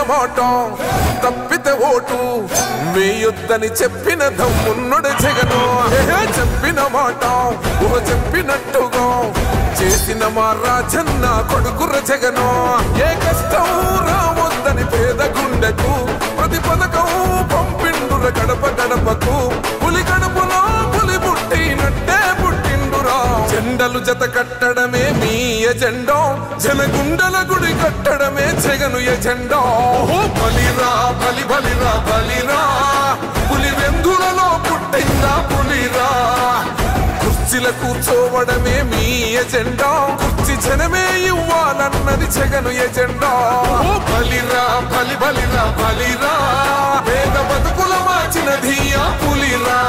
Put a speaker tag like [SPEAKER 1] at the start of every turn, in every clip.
[SPEAKER 1] మాట తప్పితే ఓటు వేయొద్దని చెప్పిన దమ్మున్నడు జగను చెప్పిన మాట చెప్పినట్టుగా చేసిన మా రాజన్న కొడుకుర జగను ఏ కష్టం రావద్దని పేద గుండెకు ప్రతి పథకం పంపిండుర గడప గడపకు పులి గడపలో పులి పుట్టినట్టే పుట్టిండురా జెండలు జత కట్టడమే మీ ఎజెండా జనగుండల గుడి కట్టడమే జగను ఎజెండా బలిరా బలి బలిరా బలిరా పులి వెందులలో పుట్టిందా పులిరా కుర్చీల కూర్చోవడమే మీ ఎజెండా కుర్చీ జనమే ఇవ్వాలన్నది జగను ఎజెండా బలిరా బలి బలిరా బలిరా పేద బతుకుల మార్చినది ఆ పులిరా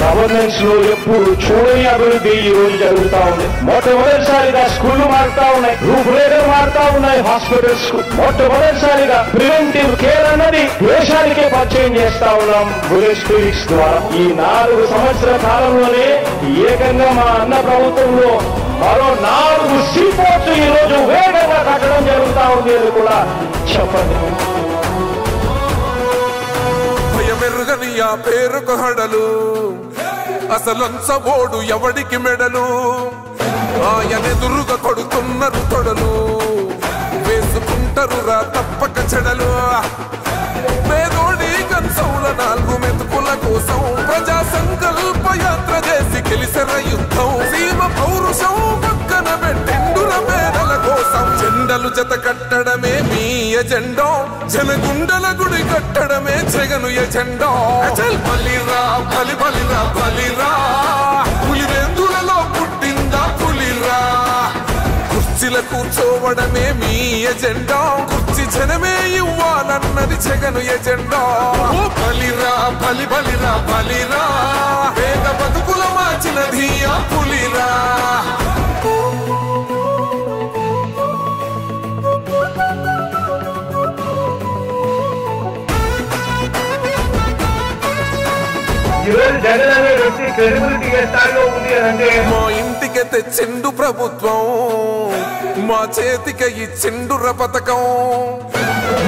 [SPEAKER 2] గవర్నెన్స్ లో ఎప్పుడు చూడని అభివృద్ధి ఈ రోజు జరుగుతా ఉంది. మొట్టమొదటిసారిగా స్కూళ్లు మారుతా ఉన్నాయి, రూపురేఖలు మారుతా ఉన్నాయి, హాస్పిటల్స్ మొట్టమొదటిసారిగా ప్రివెంటివ్ కేర్ అన్నది దేశానికే పరిచయం చేస్తా ఉన్నాం బుల్లెట్ క్లినిక్స్ ద్వారా. ఈ 4 సంవత్సరాల కాలంలోనే ఏకంగా మా అన్న ప్రభుత్వంలో మరో 4 సీపోర్ట్స్ ఈ రోజు వేగంగా కట్టడం జరుగుతా ఉంది అని కూడా చెప్పండి.
[SPEAKER 1] భయమెరుగని ఆ పేరుకు హడలు అసలంచబోడు ఎవడికి మెడలు ఆయనెదురుగా కొడుతున్నారు తొడలు వేసుకుంటారు రా తప్పక చెడలు పేదోడి కన్సౌల 4 మెతుకుల కోసం ప్రజా సంకల్ప యాత్ర చేసి గెలిసిన యుద్ధం సీమ పౌరుషం పక్కన పెట్టిండుర పేదల కోసం జెండలు జత కట్టడమే మీ ఎజెండా జనగుండల గుడి కట్టడమే జగను ఎజెండా బలిరా బలి బలిరా బలిరా పులి వెందులలో పుట్టిందా పులిరా కుర్చీల కూర్చోవడమే మీ ఎజెండా కుర్చీ జనమే ఇవ్వాలన్నది జగను ఎజెండా బలిరా బలి బలిరా బలిరా పేద బతుకుల మార్చినది ఆ పులిరా మా ఇంటికి తెచ్చిండు ప్రభుత్వం మా చేతికి ఇచ్చిండుర పథకం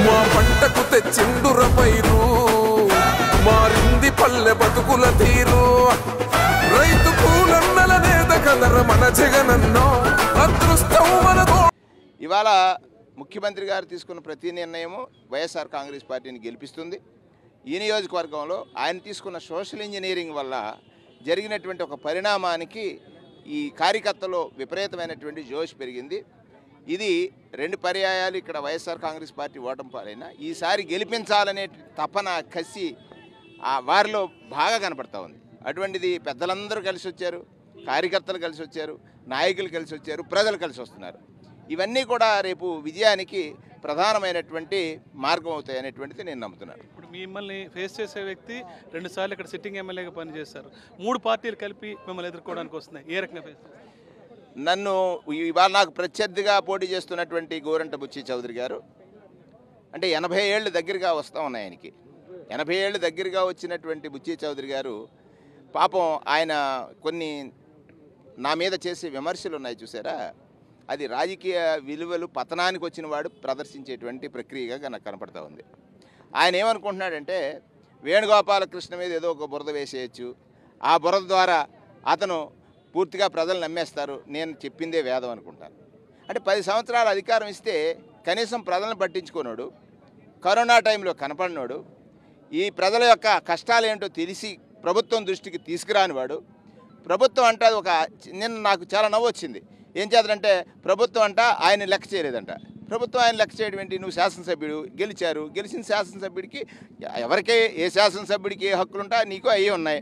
[SPEAKER 1] మా పంటకు తెచ్చిండుర పైరు మారింది పల్లె బతుకుల తీరు రైతు పూలన్నల నేత కదర మన జగనన్న అదృష్టం మనతో.
[SPEAKER 3] ఇవాళ ముఖ్యమంత్రి గారు తీసుకున్న ప్రతి నిర్ణయము వైఎస్ఆర్ కాంగ్రెస్ పార్టీని గెలిపిస్తుంది. ఈ నియోజకవర్గంలో ఆయన తీసుకున్న సోషల్ ఇంజనీరింగ్ వల్ల జరిగినటువంటి ఒక పరిణామానికి ఈ కార్యకర్తలో విపరీతమైనటువంటి జోష్ పెరిగింది. ఇది 2 పర్యాయాలు ఇక్కడ వైఎస్ఆర్ కాంగ్రెస్ పార్టీ ఓటమి పాలైనా ఈసారి గెలిపించాలనే తపన కసి వారిలో బాగా కనపడతా ఉంది. అటువంటిది పెద్దలందరూ కలిసి వచ్చారు, కార్యకర్తలు కలిసి వచ్చారు, నాయకులు కలిసి వచ్చారు, ప్రజలు కలిసి వస్తున్నారు. ఇవన్నీ కూడా రేపు విజయానికి ప్రధానమైనటువంటి మార్గం అవుతాయి అనేటువంటిది నేను నమ్ముతున్నాను.
[SPEAKER 4] ఇప్పుడు మిమ్మల్ని ఫేస్ చేసే వ్యక్తి 2 సార్లు ఇక్కడ సిట్టింగ్ ఎమ్మెల్యేగా పనిచేస్తారు, 3 పార్టీలు కలిపి మిమ్మల్ని ఎదుర్కోవడానికి వస్తున్నాయి. ఏ రకంగా ఫేస్ చేస్తారు?
[SPEAKER 3] నన్ను ఇవాళ నాకు ప్రత్యర్థిగా పోటీ చేస్తున్నటువంటి గోరంట బుచ్చి చౌదరి గారు అంటే 80 ఏళ్ళు దగ్గరగా వస్తూ ఉన్నాయి ఆయనకి. 80 ఏళ్ళు దగ్గరగా వచ్చినటువంటి బుచ్చి చౌదరి గారు పాపం ఆయన కొన్ని నా మీద చేసే విమర్శలు ఉన్నాయి చూసారా, అది రాజకీయ విలువలు పతనానికి వచ్చిన వాడు ప్రదర్శించేటువంటి ప్రక్రియగా నాకు కనపడతా ఉంది. ఆయన ఏమనుకుంటున్నాడంటే వేణుగోపాలకృష్ణ మీద ఏదో ఒక బురద వేసేయచ్చు, ఆ బురద ద్వారా అతను పూర్తిగా ప్రజలు నమ్మేస్తారు, నేను చెప్పిందే వేదం అనుకుంటాను. అంటే 10 సంవత్సరాల అధికారం ఇస్తే కనీసం ప్రజలను పట్టించుకున్నాడు, కరోనా టైంలో కనపడినాడు, ఈ ప్రజల యొక్క కష్టాలు ఏంటో తెలిసి ప్రభుత్వం దృష్టికి తీసుకురానివాడు. ప్రభుత్వం అంటే నిన్న నాకు చాలా నవ్వు వచ్చింది. ఏం చేద్దంటే ప్రభుత్వం అంట ఆయన లెక్క చేయలేదంట. ప్రభుత్వం ఆయన లెక్క చేయడం ఏంటి? నువ్వు శాసనసభ్యుడు గెలిచారు, గెలిచిన శాసనసభ్యుడికి ఎవరికే ఏ శాసనసభ్యుడికి ఏ హక్కులు ఉంటా నీకు అవి ఉన్నాయి,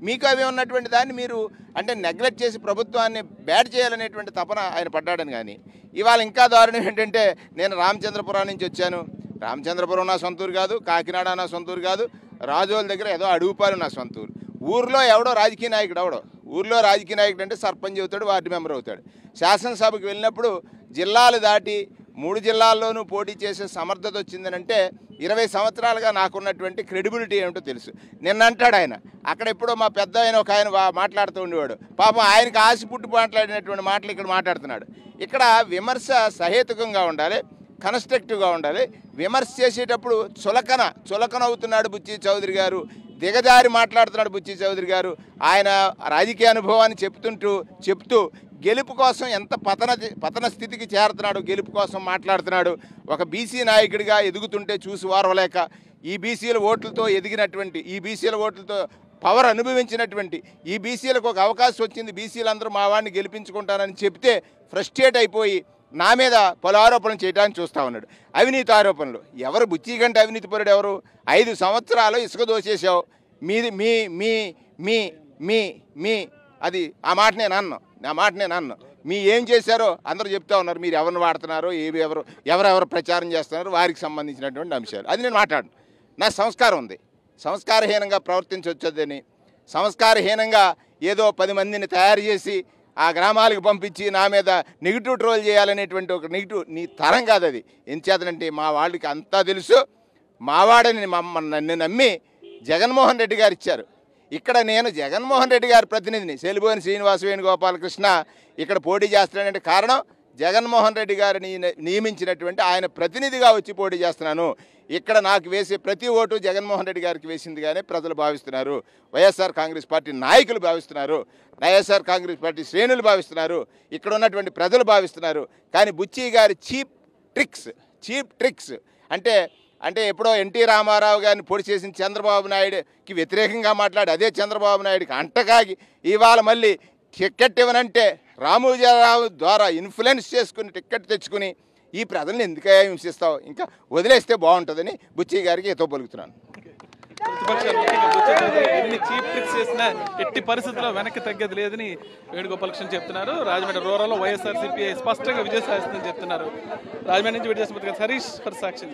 [SPEAKER 3] మీకు అవి ఉన్నటువంటి దాన్ని మీరు అంటే నెగ్లెక్ట్ చేసి ప్రభుత్వాన్ని బ్యాడ్ చేయాలనేటువంటి తపన ఆయన పడ్డాడని. కానీ ఇవాళ ఇంకా దారుణం ఏంటంటే నేను రామచంద్రపురం నుంచి వచ్చాను, రామచంద్రపురం నా సొంతూరు కాదు, కాకినాడ నా సొంతూరు కాదు, రాజోల దగ్గర ఏదో అడుగుపారు నా సొంతూరు. ఊరిలో ఎవడో రాజకీయ నాయకుడు ఊరిలో రాజకీయ నాయకుడు అంటే సర్పంచ్ అవుతాడు, వార్డు మెంబర్ అవుతాడు. శాసనసభకు వెళ్ళినప్పుడు జిల్లాలు దాటి 3 జిల్లాల్లోనూ పోటీ చేసే సమర్థత వచ్చిందనంటే 20 సంవత్సరాలుగా నాకున్నటువంటి క్రెడిబిలిటీ ఏమిటో తెలుసు. నిన్న అంటాడు ఆయన అక్కడ ఎప్పుడో మా పెద్ద ఒక ఆయన మాట్లాడుతూ ఉండేవాడు, పాపం ఆయనకు ఆశ పుట్టి మాట్లాడినటువంటి మాటలు ఇక్కడ మాట్లాడుతున్నాడు. ఇక్కడ విమర్శ సహేతుకంగా ఉండాలి, కన్స్ట్రక్టివ్గా ఉండాలి. విమర్శ చేసేటప్పుడు చులకన అవుతున్నాడు బుచ్చి చౌదరి గారు, దిగజారి మాట్లాడుతున్నాడు బుచ్చి చౌదరి గారు. ఆయన రాజకీయ అనుభవాన్ని చెప్తూ గెలుపు కోసం ఎంత పతన స్థితికి చేరుతున్నాడు, గెలుపు కోసం మాట్లాడుతున్నాడు. ఒక బీసీ నాయకుడిగా ఎదుగుతుంటే చూసి వారవలేక ఈ బీసీల ఓట్లతో ఎదిగినటువంటి, ఈ బీసీల ఓట్లతో పవర్ అనుభవించినటువంటి ఈ బీసీలకు ఒక అవకాశం వచ్చింది, బీసీలందరూ మా వాడిని గెలిపించుకుంటారని చెప్తే ఫ్రస్ట్రేట్ అయిపోయి నా మీద పలు ఆరోపణలు చేయడానికి చూస్తూ ఉన్నాడు. అవినీతి ఆరోపణలు. ఎవరు బుచ్చి కంటే అవినీతి పరుడు ఎవరు? 5 సంవత్సరాలు ఇసుక దోచేసావు. మీది మీ మీ మీ మీ మీ అది ఆ మాట నేను అన్ను. మీ ఏం చేశారో అందరూ చెప్తా ఉన్నారు. మీరు ఎవరిని వాడుతున్నారో, ఎవరెవరు ప్రచారం చేస్తున్నారో వారికి సంబంధించినటువంటి అంశాలు. అది నేను మాట్లాడను. నా సంస్కారం ఉంది. సంస్కారహీనంగా ప్రవర్తించవచ్చని, సంస్కారహీనంగా ఏదో 10 మందిని తయారు చేసి ఆ గ్రామాలకు పంపించి నా మీద నెగిటివ్ ట్రోల్ చేయాలనేటువంటి ఒక నెగిటివ్ నీ తరం కాదు అది. ఎంచేతనంటే మా వాళ్ళకి అంతా తెలుసు. మావాడని నన్ను నమ్మి జగన్మోహన్ రెడ్డి గారు ఇచ్చారు. ఇక్కడ నేను జగన్మోహన్ రెడ్డి గారి ప్రతినిధిని, సెలిబోని శ్రీనివాస వేణుగోపాలకృష్ణ ఇక్కడ పోటీ చేస్తున్నానంటే కారణం జగన్మోహన్ రెడ్డి గారిని నియమించినటువంటి ఆయన ప్రతినిధిగా వచ్చి పోటీ చేస్తున్నాను. ఇక్కడ నాకు వేసే ప్రతి ఓటు జగన్మోహన్ రెడ్డి గారికి వేసిందిగానే ప్రజలు భావిస్తున్నారు, వైఎస్ఆర్ కాంగ్రెస్ పార్టీ నాయకులు భావిస్తున్నారు, వైఎస్ఆర్ కాంగ్రెస్ పార్టీ శ్రేణులు భావిస్తున్నారు, ఇక్కడ ఉన్నటువంటి ప్రజలు భావిస్తున్నారు. కానీ బుచ్చి గారి చీప్ ట్రిక్స్ అంటే ఎప్పుడో ఎన్టీ రామారావు గారిని పొడి చేసిన చంద్రబాబు నాయుడుకి వ్యతిరేకంగా మాట్లాడి అదే చంద్రబాబు నాయుడుకి అంటకాగి ఇవాళ మళ్ళీ టిక్కెట్ ఇవ్వనంటే రామోజీరావు ద్వారా ఇన్ఫ్లుయెన్స్ చేసుకుని టిక్కెట్ తెచ్చుకుని ఈ ప్రజల్ని ఎందుకయ్యా హింసిస్తావు, ఇంకా వదిలేస్తే బాగుంటుందని బుచ్చి గారికి ఏతో పలుకుతున్నాను.
[SPEAKER 4] ప్రతిపక్షాలు ముఖ్యంగా బుచ్చి చౌదరి ఎన్ని చీప్ ట్రిక్స్ చేసినా ఎట్టి పరిస్థితుల్లో వెనక్కి తగ్గేది లేదని వేణుగోపాలకృష్ణ చెప్తున్నారు. రాజమండ్రి రూరల్లో వైఎస్ఆర్సీపీ స్పష్టంగా విజయం సాధిస్తుందని చెప్తున్నారు. రాజమండ్రి నుంచి విజయసాయి హరీష్ ఫర్ సాక్షి.